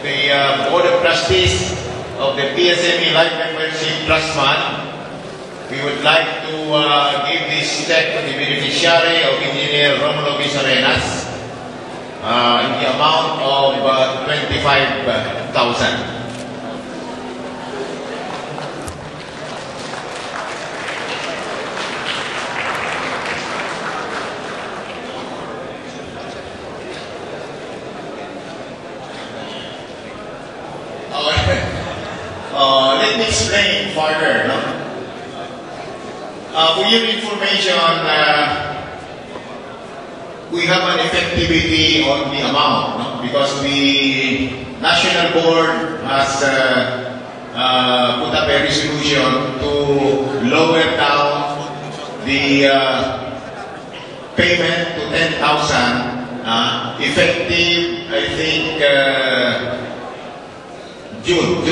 the Board of Trustees of the PSME Life Membership Trust Fund, we would like to give this check to the beneficiary of Engineer Romulo Visarenas in the amount of 25,000. Let me explain further. No? For your information, we have an effectivity on the amount, no? Because the National Board has put up a resolution to lower down the payment to 10,000, effective, I think, June,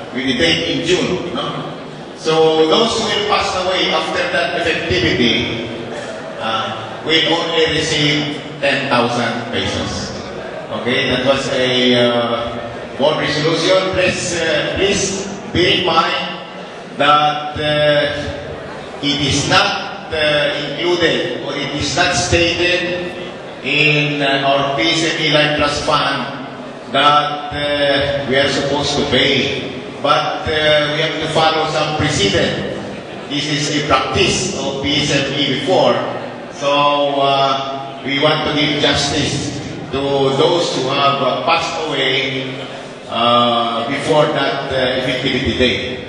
with the date in June. No? So those who will pass away after that effectivity will only receive 10,000 pesos. Okay, that was a board resolution. Please bear in mind that it is not included, or it is not stated in our PSME Life Trust Fund that we are supposed to pay. But we have to follow some precedent. This is a practice of PSME before. So we want to give justice to those who have passed away before that effectivity date.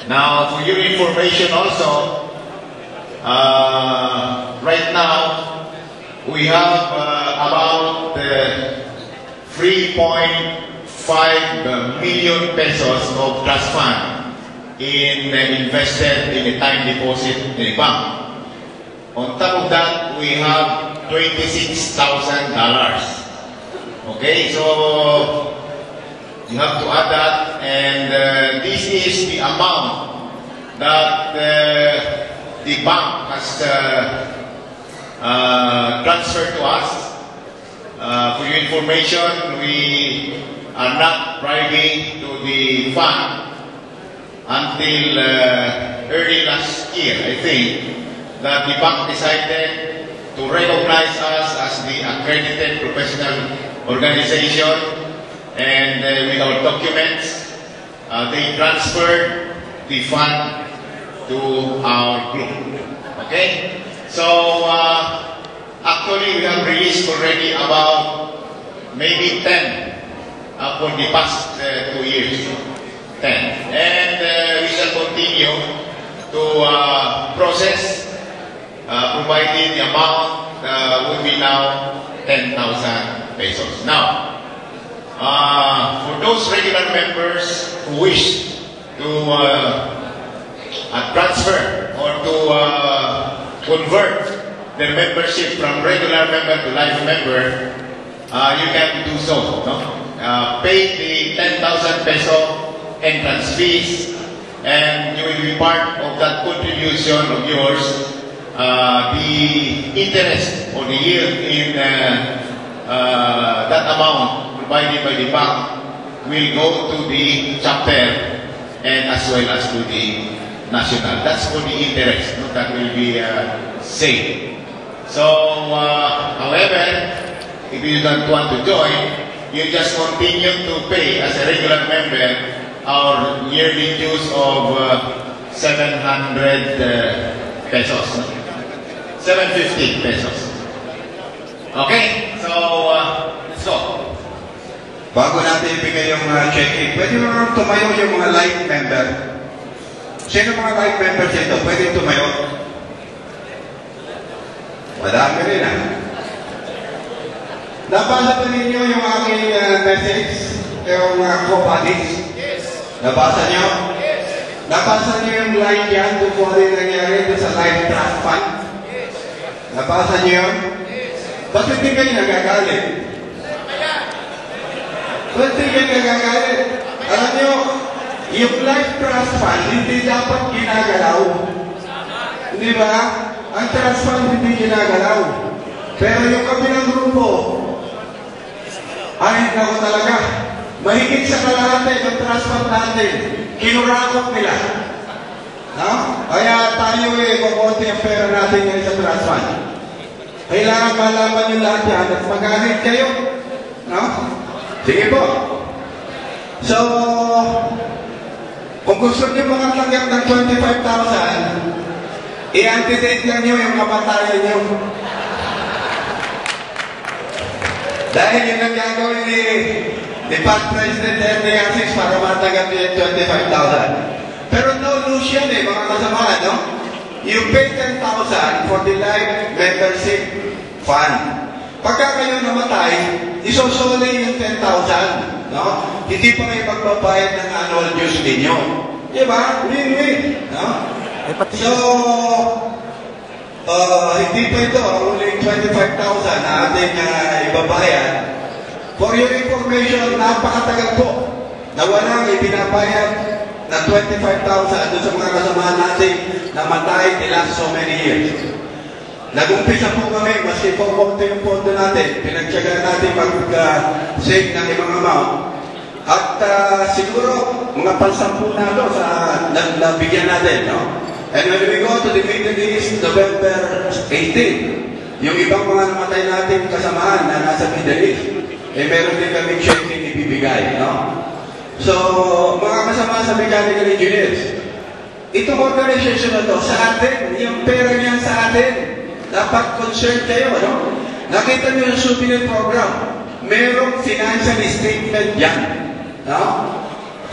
Now, for your information also, right now, we have about 3.5 million pesos of trust fund invested in a time deposit in a bank. On top of that, we have $26,000. Okay, so you have to add that, and this is the amount that the bank has transferred to us. For your information, we are not privy to the fund until early last year, I think, that the bank decided to recognize us as the accredited professional organization, and with our documents, they transferred the fund to our group. Okay? So, actually, we have released already about maybe 10 for the past 2 years. 10. And we shall continue to process, provided the amount will be now 10,000 pesos. Now, for those regular members who wish to transfer or to convert their membership from regular member to life member, you can do so. No? Pay the 10,000 peso entrance fees, and you will be part of that contribution of yours. The interest or the yield in that amount provided by the bank will go to the chapter and as well as to the national. That's for the interest, no? That will be saved. So, however, if you don't want to join, you just continue to pay as a regular member our yearly dues of 700 pesos. 750 pesos. Okay? So, let's go. Bago natin ibigay yung check-in, pwede mo tumayo yung mga life member. Sino mga life members ito? Pwede tumayo? Madami rin Nabasa ba ninyo yung aking message? Yung co-buddies? Yes. Nabasa nyo? Yes. Nabasa nyo yung line yan kung ano yung nangyari sa Life Trust Fund? Yes. Nabasa nyo yun? Yes. Ba't hindi kayo nagagalit? Ba't hindi kayo nagagalit? Alam nyo, yung Life Trust Fund hindi dapat ginagalaw. Di ba? Ang trust fund hindi ginagalaw. Pero yung kabilang grupo, Ay, naku talaga. Mahigit sa kalahati ng trust fund natin, kinurakot nila. No? Kaya tayo kukunti ang pera natin ngayon sa trust fund. Kailangan malaman nyo lahat yan at mag-ahit kayo. No? Sige po. So, kung gusto nyo makatanggap ng 25,000, i-antedate lang nyo yung kamatayan nyo. Dahil yun ang gagawin ni Past President Hernández para matanggap nyo yung 25,000. Pero no lose yan mga kasamahan, no? You pay 10,000 for the life membership fund. Pagka kayo namatay, isosole yung 10,000, no? Hindi pa kayo magbabayad ng annual dues ninyo. Diba? Win-win, no? So, hindi pa ito, only 25,000 na ating ibabayad. For your information, napakatagal po na walang ibinabayad na 25,000 doon sa mga kasamahan natin na matay the last so many years. Nag-umpisa po kami, maski po konti yung pondo natin, pinagtyagaan natin mag-save ng ibang amount. At siguro, mga pansampu na ito sa nabigyan natin, no? And when we go to the Middle East, November 18, yung ibang mga namatay natin kasamahan na nasa Middle East, meron din kami checking ibibigay, no? So, mga kasama sa mechanical engineers, itong organization na to, sa atin, yung pera niyan sa atin, dapat concerned kayo, no? Nakita niyo yung souvenir program, merong financial statement yan, no?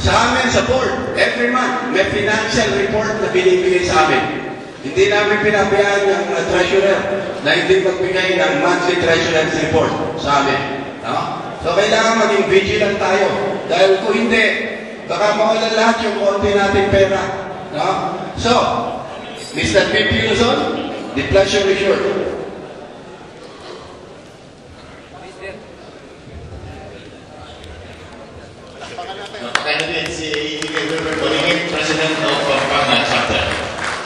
Sa amin, sa board, every month, may financial report na binibigay sa amin. Hindi namin pinabayaan yung treasurer na hindi magbigay ng monthly treasurer's report sa amin, no? So, kailangan maging vigilant tayo. Dahil kung hindi, baka mawala lahat yung konti natin pera. No? So, Mr. P.P. Luzon, the pleasure is yours. Candidate si President of Pampanga Chapter,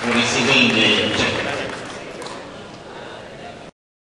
who receiving the check.